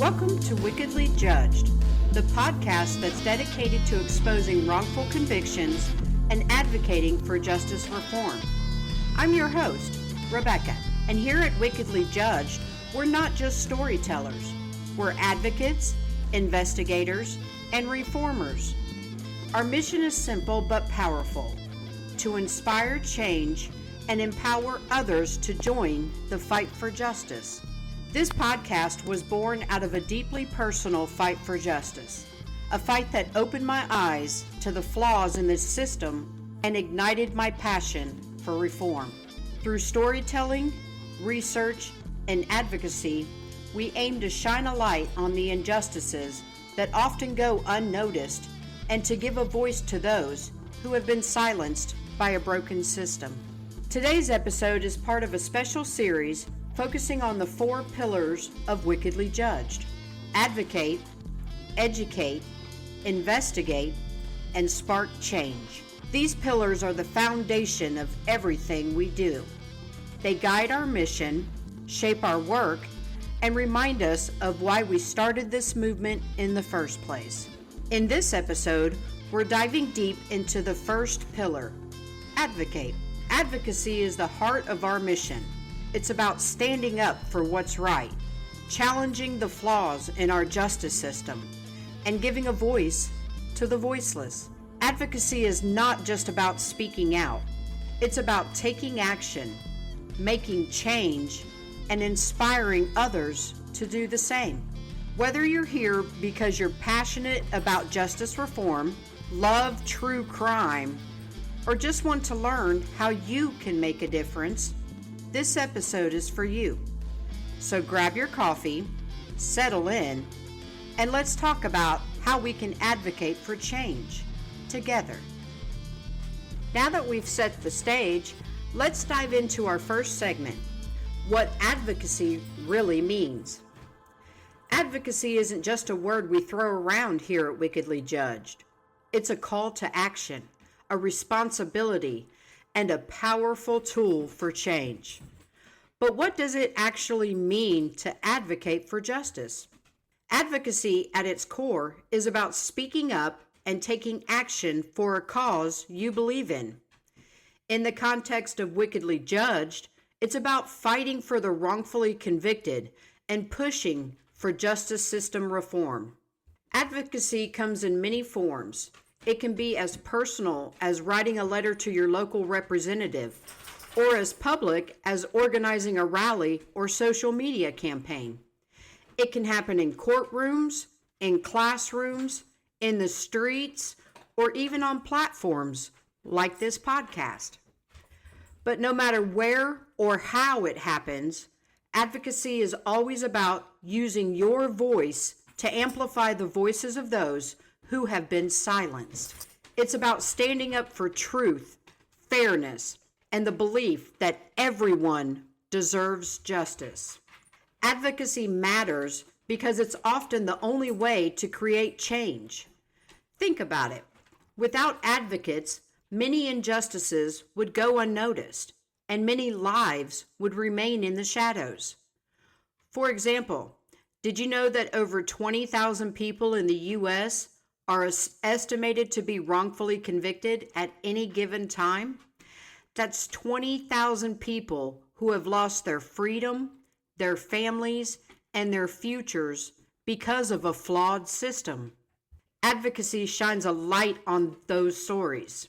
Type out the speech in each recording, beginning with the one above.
Welcome to Wickedly Judged, the podcast that's dedicated to exposing wrongful convictions and advocating for justice reform. I'm your host, Rebecca, and here at Wickedly Judged, we're not just storytellers. We're advocates, investigators, and reformers. Our mission is simple but powerful: to inspire change and empower others to join the fight for justice. This podcast was born out of a deeply personal fight for justice, a fight that opened my eyes to the flaws in this system and ignited my passion for reform. Through storytelling, research, and advocacy, we aim to shine a light on the injustices that often go unnoticed and to give a voice to those who have been silenced by a broken system. Today's episode is part of a special series focusing on the 4 pillars of Wickedly Judged: advocate, educate, investigate, and spark change. These pillars are the foundation of everything we do. They guide our mission, shape our work, and remind us of why we started this movement in the first place. In this episode, we're diving deep into the first pillar: advocate. Advocacy is the heart of our mission. It's about standing up for what's right, challenging the flaws in our justice system, and giving a voice to the voiceless. Advocacy is not just about speaking out. It's about taking action, making change, and inspiring others to do the same. Whether you're here because you're passionate about justice reform, love true crime, or just want to learn how you can make a difference, this episode is for you. So grab your coffee, settle in, and let's talk about how we can advocate for change together. Now that we've set the stage, let's dive into our first segment: what advocacy really means. Advocacy isn't just a word we throw around here at Wickedly Judged. It's a call to action, a responsibility, and a powerful tool for change. But what does it actually mean to advocate for justice? Advocacy at its core is about speaking up and taking action for a cause you believe in. In the context of Wickedly Judged, it's about fighting for the wrongfully convicted and pushing for justice system reform. Advocacy comes in many forms. It can be as personal as writing a letter to your local representative, or as public as organizing a rally or social media campaign. It can happen in courtrooms, in classrooms, in the streets, or even on platforms like this podcast. But no matter where or how it happens, advocacy is always about using your voice to amplify the voices of those who have been silenced. It's about standing up for truth, fairness, and the belief that everyone deserves justice. Advocacy matters because it's often the only way to create change. Think about it. Without advocates, many injustices would go unnoticed, and many lives would remain in the shadows. For example, did you know that over 20,000 people in the U.S. are estimated to be wrongfully convicted at any given time? That's 20,000 people who have lost their freedom, their families, and their futures because of a flawed system. Advocacy shines a light on those stories.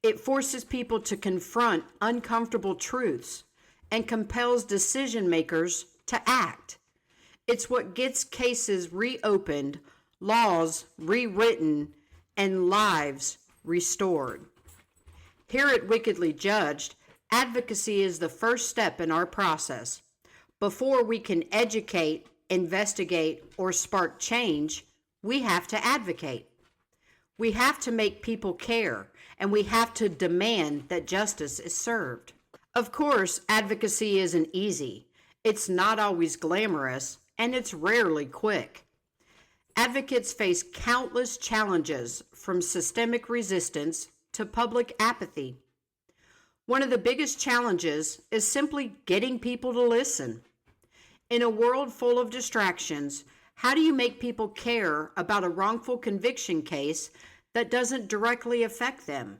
It forces people to confront uncomfortable truths and compels decision makers to act. It's what gets cases reopened, laws rewritten, and lives restored. Here at Wickedly Judged, advocacy is the first step in our process. Before we can educate, investigate, or spark change, we have to advocate. We have to make people care, and we have to demand that justice is served. Of course, advocacy isn't easy. It's not always glamorous, and it's rarely quick. Advocates face countless challenges, from systemic resistance to public apathy. One of the biggest challenges is simply getting people to listen. In a world full of distractions, How do you make people care about a wrongful conviction case that doesn't directly affect them?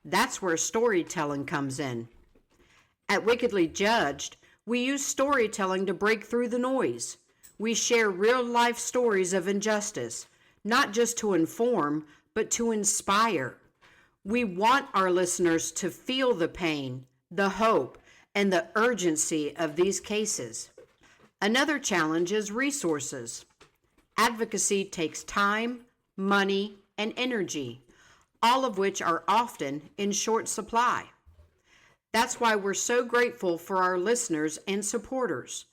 That's where storytelling comes in. At Wickedly Judged, we use storytelling to break through the noise. We share real-life stories of injustice, not just to inform, but to inspire. We want our listeners to feel the pain, the hope, and the urgency of these cases. Another challenge is resources. Advocacy takes time, money, and energy, all of which are often in short supply. That's why we're so grateful for our listeners and supporters.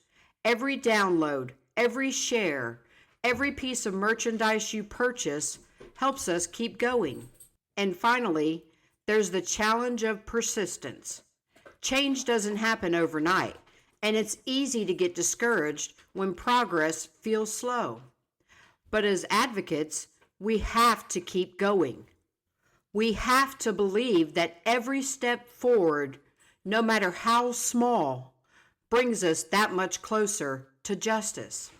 Every download, every share, every piece of merchandise you purchase helps us keep going. And finally, there's the challenge of persistence. Change doesn't happen overnight, and it's easy to get discouraged when progress feels slow. But as advocates, we have to keep going. We have to believe that every step forward, no matter how small, brings us that much closer to justice.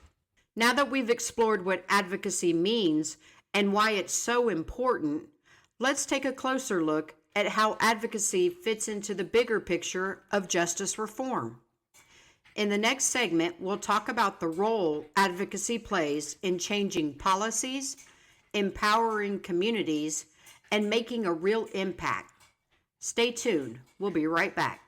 Now that we've explored what advocacy means and why it's so important, let's take a closer look at how advocacy fits into the bigger picture of justice reform. In the next segment, we'll talk about the role advocacy plays in changing policies, empowering communities, and making a real impact. Stay tuned. We'll be right back.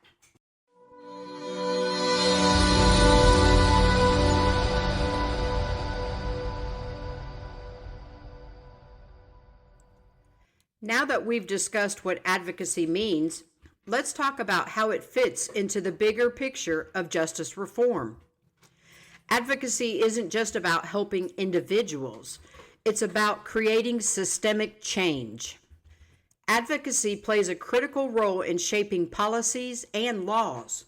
Now that we've discussed what advocacy means, let's talk about how it fits into the bigger picture of justice reform. Advocacy isn't just about helping individuals. It's about creating systemic change. Advocacy plays a critical role in shaping policies and laws.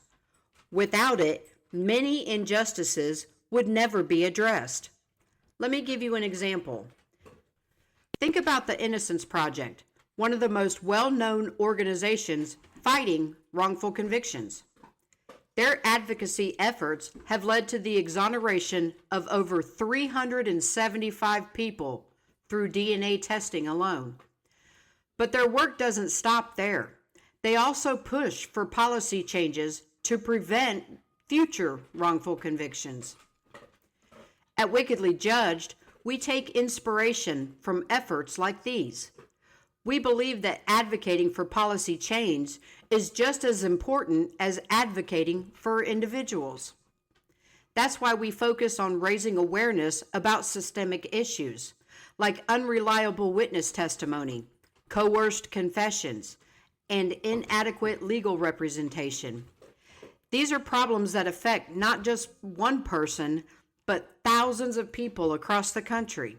Without it, many injustices would never be addressed. Let me give you an example. Think about the Innocence Project, one of the most well-known organizations fighting wrongful convictions. Their advocacy efforts have led to the exoneration of over 375 people through DNA testing alone. But their work doesn't stop there. They also push for policy changes to prevent future wrongful convictions. At Wickedly Judged, we take inspiration from efforts like these. We believe that advocating for policy change is just as important as advocating for individuals. That's why we focus on raising awareness about systemic issues, like unreliable witness testimony, coerced confessions, and inadequate legal representation. These are problems that affect not just one person, but thousands of people across the country.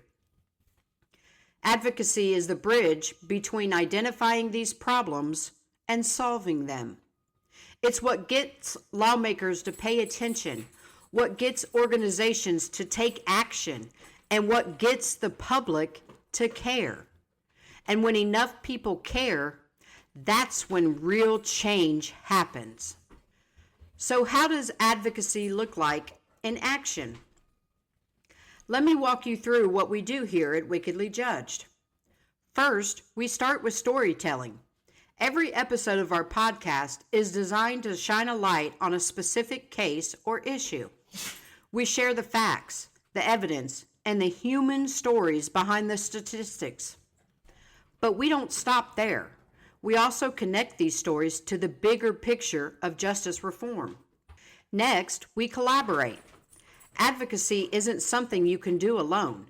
Advocacy is the bridge between identifying these problems and solving them. It's what gets lawmakers to pay attention, what gets organizations to take action, and what gets the public to care. And when enough people care, that's when real change happens. So how does advocacy look like in action? Let me walk you through what we do here at Wickedly Judged. First, we start with storytelling. Every episode of our podcast is designed to shine a light on a specific case or issue. We share the facts, the evidence, and the human stories behind the statistics. But we don't stop there. We also connect these stories to the bigger picture of justice reform. Next, we collaborate. Advocacy isn't something you can do alone.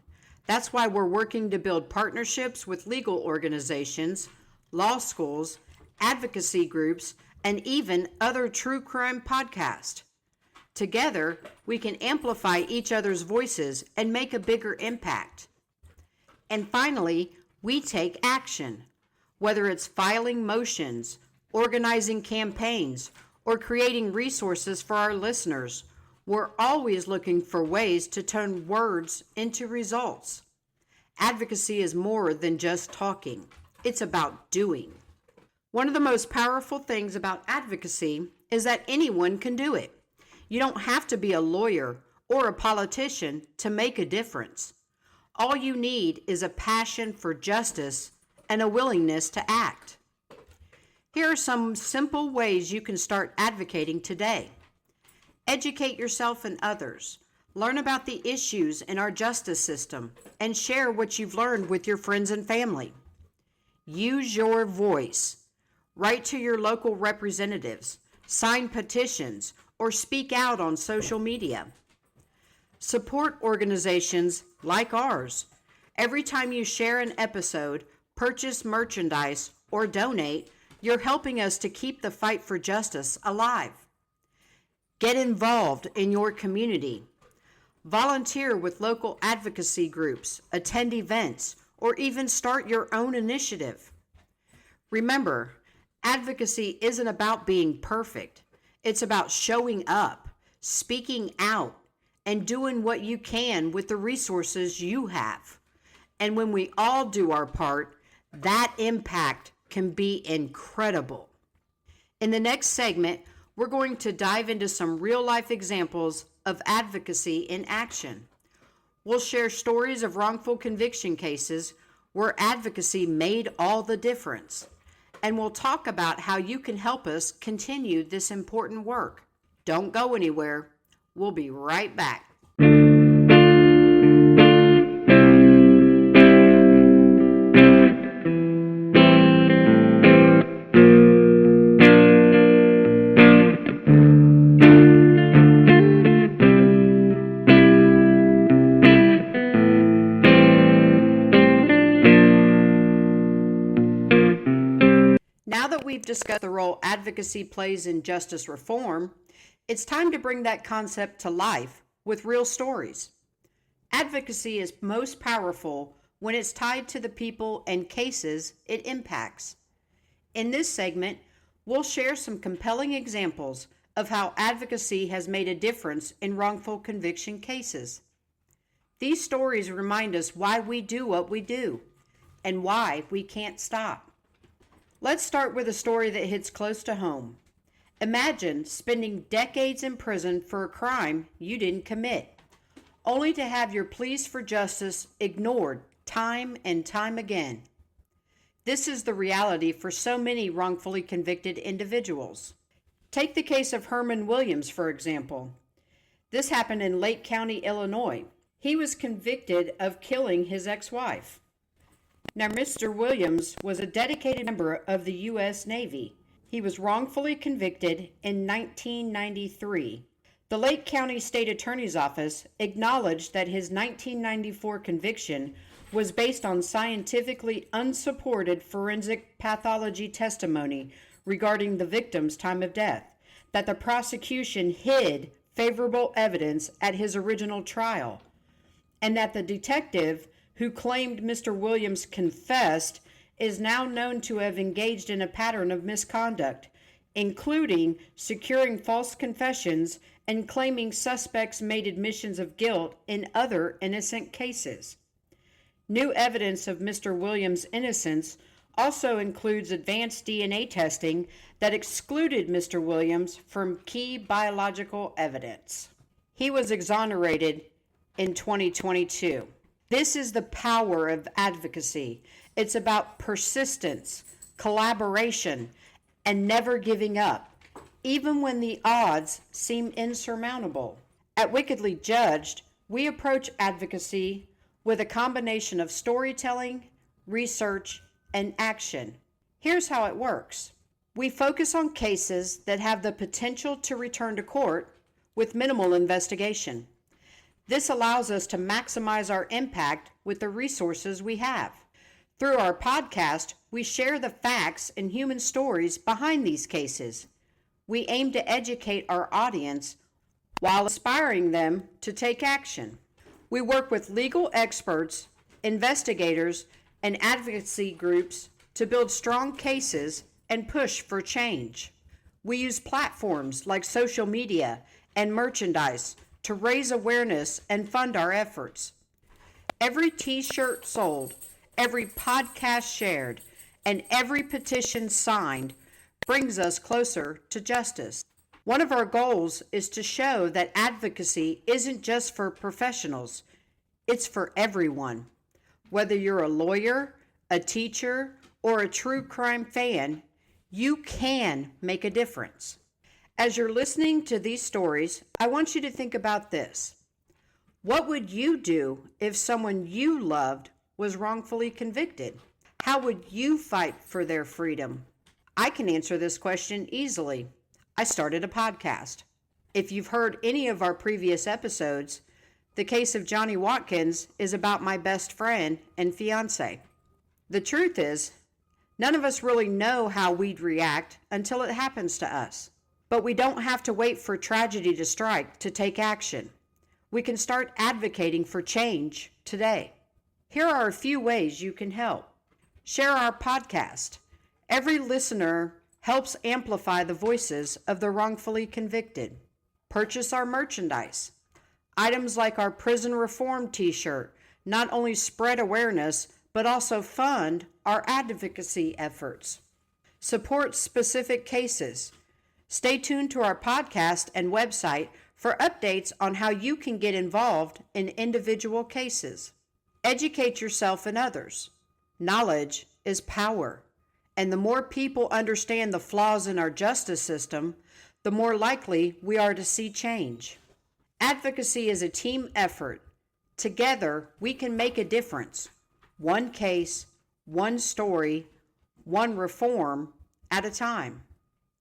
That's why we're working to build partnerships with legal organizations, law schools, advocacy groups, and even other true crime podcasts. Together, we can amplify each other's voices and make a bigger impact. And finally, we take action. Whether it's filing motions, organizing campaigns, or creating resources for our listeners, we're always looking for ways to turn words into results. Advocacy is more than just talking. It's about doing. One of the most powerful things about advocacy is that anyone can do it. You don't have to be a lawyer or a politician to make a difference. All you need is a passion for justice and a willingness to act. Here are some simple ways you can start advocating today. Educate yourself and others. Learn about the issues in our justice system and share what you've learned with your friends and family. Use your voice. Write to your local representatives, sign petitions, or speak out on social media. Support organizations like ours. Every time you share an episode, purchase merchandise, or donate, you're helping us to keep the fight for justice alive. Get involved in your community. Volunteer with local advocacy groups, attend events, or even start your own initiative. Remember, advocacy isn't about being perfect. It's about showing up, speaking out, and doing what you can with the resources you have. And when we all do our part, that impact can be incredible. In the next segment, we're going to dive into some real-life examples of advocacy in action. We'll share stories of wrongful conviction cases where advocacy made all the difference. And we'll talk about how you can help us continue this important work. Don't go anywhere. We'll be right back. Now that we've discussed the role advocacy plays in justice reform, it's time to bring that concept to life with real stories. Advocacy is most powerful when it's tied to the people and cases it impacts. In this segment, we'll share some compelling examples of how advocacy has made a difference in wrongful conviction cases. These stories remind us why we do what we do and why we can't stop. Let's start with a story that hits close to home. Imagine spending decades in prison for a crime you didn't commit, only to have your pleas for justice ignored time and time again. This is the reality for so many wrongfully convicted individuals. Take the case of Herman Williams, for example. This happened in Lake County, Illinois. He was convicted of killing his ex-wife. Now, Mr. Williams was a dedicated member of the U.S. Navy. He was wrongfully convicted in 1993. The Lake County State Attorney's Office acknowledged that his 1994 conviction was based on scientifically unsupported forensic pathology testimony regarding the victim's time of death, that the prosecution hid favorable evidence at his original trial, and that the detective who claimed Mr. Williams confessed is now known to have engaged in a pattern of misconduct, including securing false confessions and claiming suspects made admissions of guilt in other innocent cases. New evidence of Mr. Williams' innocence also includes advanced DNA testing that excluded Mr. Williams from key biological evidence. He was exonerated in 2022. This is the power of advocacy. It's about persistence, collaboration, and never giving up, even when the odds seem insurmountable. At Wickedly Judged, we approach advocacy with a combination of storytelling, research, and action. Here's how it works. We focus on cases that have the potential to return to court with minimal investigation. This allows us to maximize our impact with the resources we have. Through our podcast, we share the facts and human stories behind these cases. We aim to educate our audience while inspiring them to take action. We work with legal experts, investigators, and advocacy groups to build strong cases and push for change. We use platforms like social media and merchandise to raise awareness and fund our efforts. Every t-shirt sold, every podcast shared, and every petition signed brings us closer to justice. One of our goals is to show that advocacy isn't just for professionals, it's for everyone. Whether you're a lawyer, a teacher, or a true crime fan, you can make a difference. As you're listening to these stories, I want you to think about this. What would you do if someone you loved was wrongfully convicted? How would you fight for their freedom? I can answer this question easily. I started a podcast. If you've heard any of our previous episodes, the case of Johnny Watkins is about my best friend and fiance. The truth is, none of us really know how we'd react until it happens to us. But we don't have to wait for tragedy to strike to take action. We can start advocating for change today. Here are a few ways you can help. Share our podcast. Every listener helps amplify the voices of the wrongfully convicted. Purchase our merchandise. Items like our prison reform t-shirt not only spread awareness, but also fund our advocacy efforts. Support specific cases. Stay tuned to our podcast and website for updates on how you can get involved in individual cases. Educate yourself and others. Knowledge is power, and the more people understand the flaws in our justice system, the more likely we are to see change. Advocacy is a team effort. Together, we can make a difference. One case, one story, one reform at a time.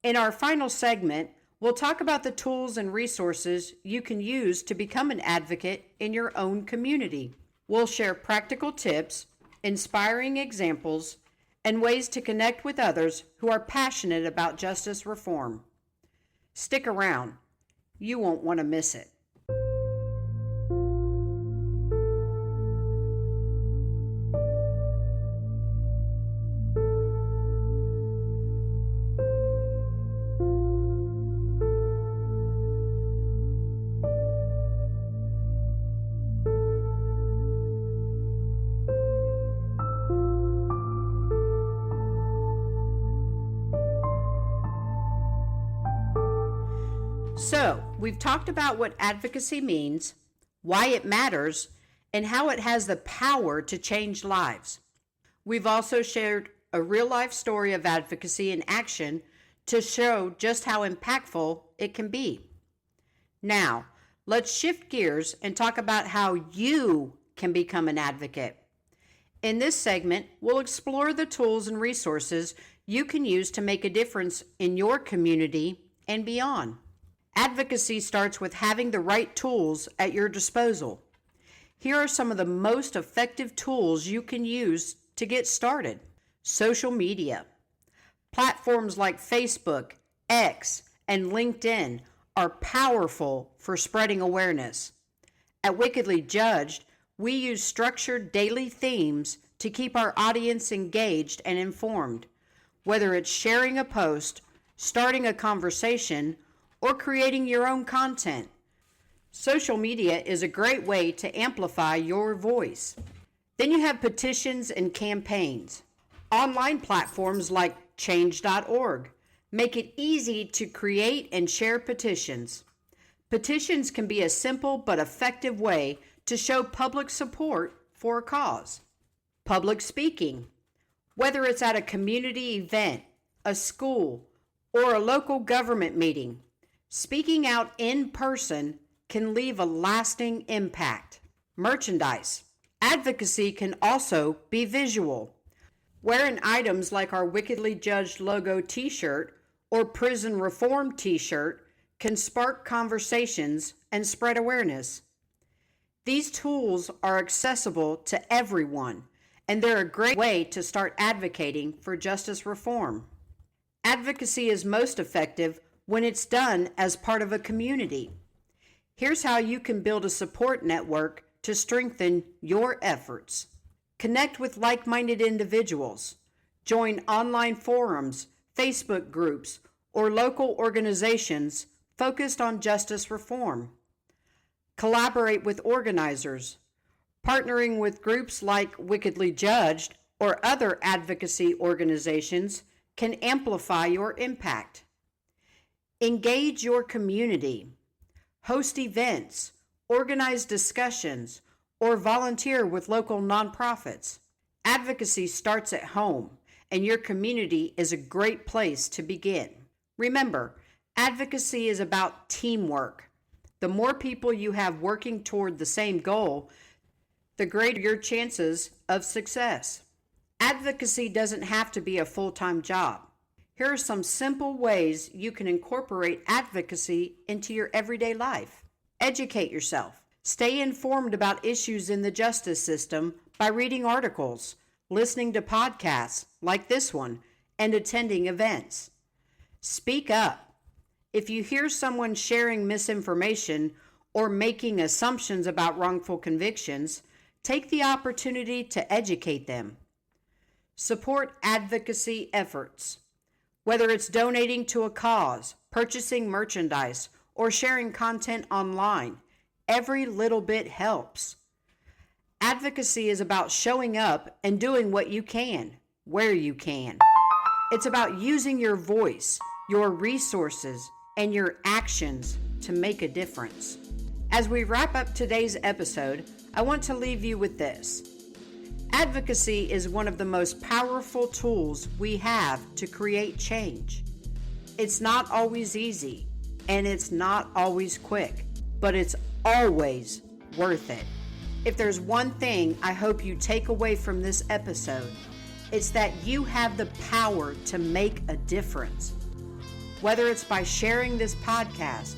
In our final segment, we'll talk about the tools and resources you can use to become an advocate in your own community. We'll share practical tips, inspiring examples, and ways to connect with others who are passionate about justice reform. Stick around. You won't want to miss it. So, we've talked about what advocacy means, why it matters, and how it has the power to change lives. We've also shared a real-life story of advocacy in action to show just how impactful it can be. Now, let's shift gears and talk about how you can become an advocate. In this segment, we'll explore the tools and resources you can use to make a difference in your community and beyond. Advocacy starts with having the right tools at your disposal. Here are some of the most effective tools you can use to get started. Social media. Platforms like Facebook, X, and LinkedIn are powerful for spreading awareness. At Wickedly Judged, we use structured daily themes to keep our audience engaged and informed, whether it's sharing a post, starting a conversation, or creating your own content. Social media is a great way to amplify your voice. Then you have petitions and campaigns. Online platforms like change.org make it easy to create and share petitions. Petitions can be a simple but effective way to show public support for a cause. Public speaking. Whether it's at a community event, a school, or a local government meeting, speaking out in person can leave a lasting impact. Merchandise. Advocacy can also be visual. Wearing items like our Wickedly Judged logo t-shirt or prison reform t-shirt can spark conversations and spread awareness. These tools are accessible to everyone, and they're a great way to start advocating for justice reform. Advocacy is most effective when it's done as part of a community. Here's how you can build a support network to strengthen your efforts. Connect with like-minded individuals. Join online forums, Facebook groups, or local organizations focused on justice reform. Collaborate with organizers. Partnering with groups like Wickedly Judged or other advocacy organizations can amplify your impact. Engage your community. Host events, organize discussions, or volunteer with local nonprofits. Advocacy starts at home, and your community is a great place to begin. Remember, advocacy is about teamwork. The more people you have working toward the same goal, the greater your chances of success. Advocacy doesn't have to be a full-time job. Here are some simple ways you can incorporate advocacy into your everyday life. Educate yourself. Stay informed about issues in the justice system by reading articles, listening to podcasts like this one, and attending events. Speak up. If you hear someone sharing misinformation or making assumptions about wrongful convictions, take the opportunity to educate them. Support advocacy efforts. Whether it's donating to a cause, purchasing merchandise, or sharing content online, every little bit helps. Advocacy is about showing up and doing what you can, where you can. It's about using your voice, your resources, and your actions to make a difference. As we wrap up today's episode, I want to leave you with this. Advocacy is one of the most powerful tools we have to create change. It's not always easy, and it's not always quick, but it's always worth it. If there's one thing I hope you take away from this episode, it's that you have the power to make a difference. Whether it's by sharing this podcast,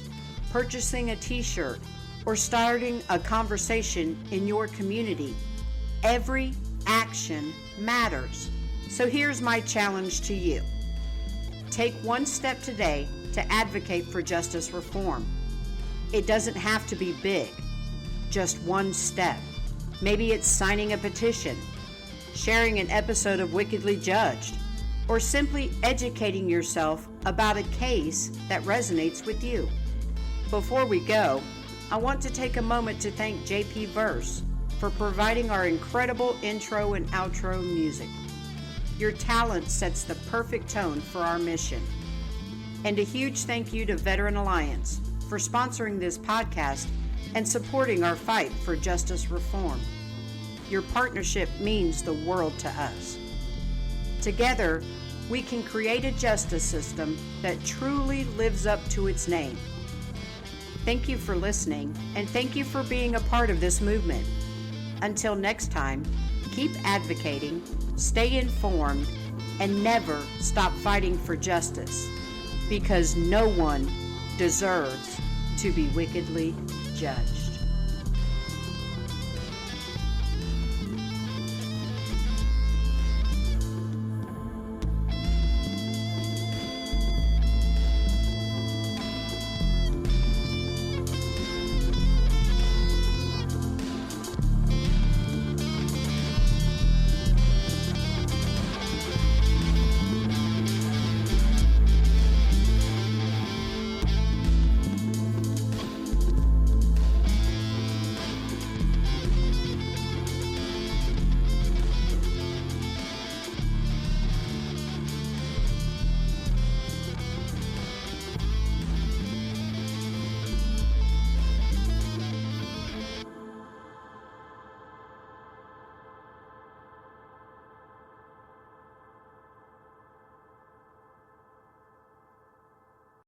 purchasing a t-shirt, or starting a conversation in your community, every action matters. So here's my challenge to you. Take one step today to advocate for justice reform. It doesn't have to be big, just one step. Maybe it's signing a petition, sharing an episode of Wickedly Judged, or simply educating yourself about a case that resonates with you. Before we go, I want to take a moment to thank JP Verse for providing our incredible intro and outro music. Your talent sets the perfect tone for our mission. And a huge thank you to Veteran Alliance for sponsoring this podcast and supporting our fight for justice reform. Your partnership means the world to us. Together, we can create a justice system that truly lives up to its name. Thank you for listening, and thank you for being a part of this movement. Until next time, keep advocating, stay informed, and never stop fighting for justice, because no one deserves to be wickedly judged.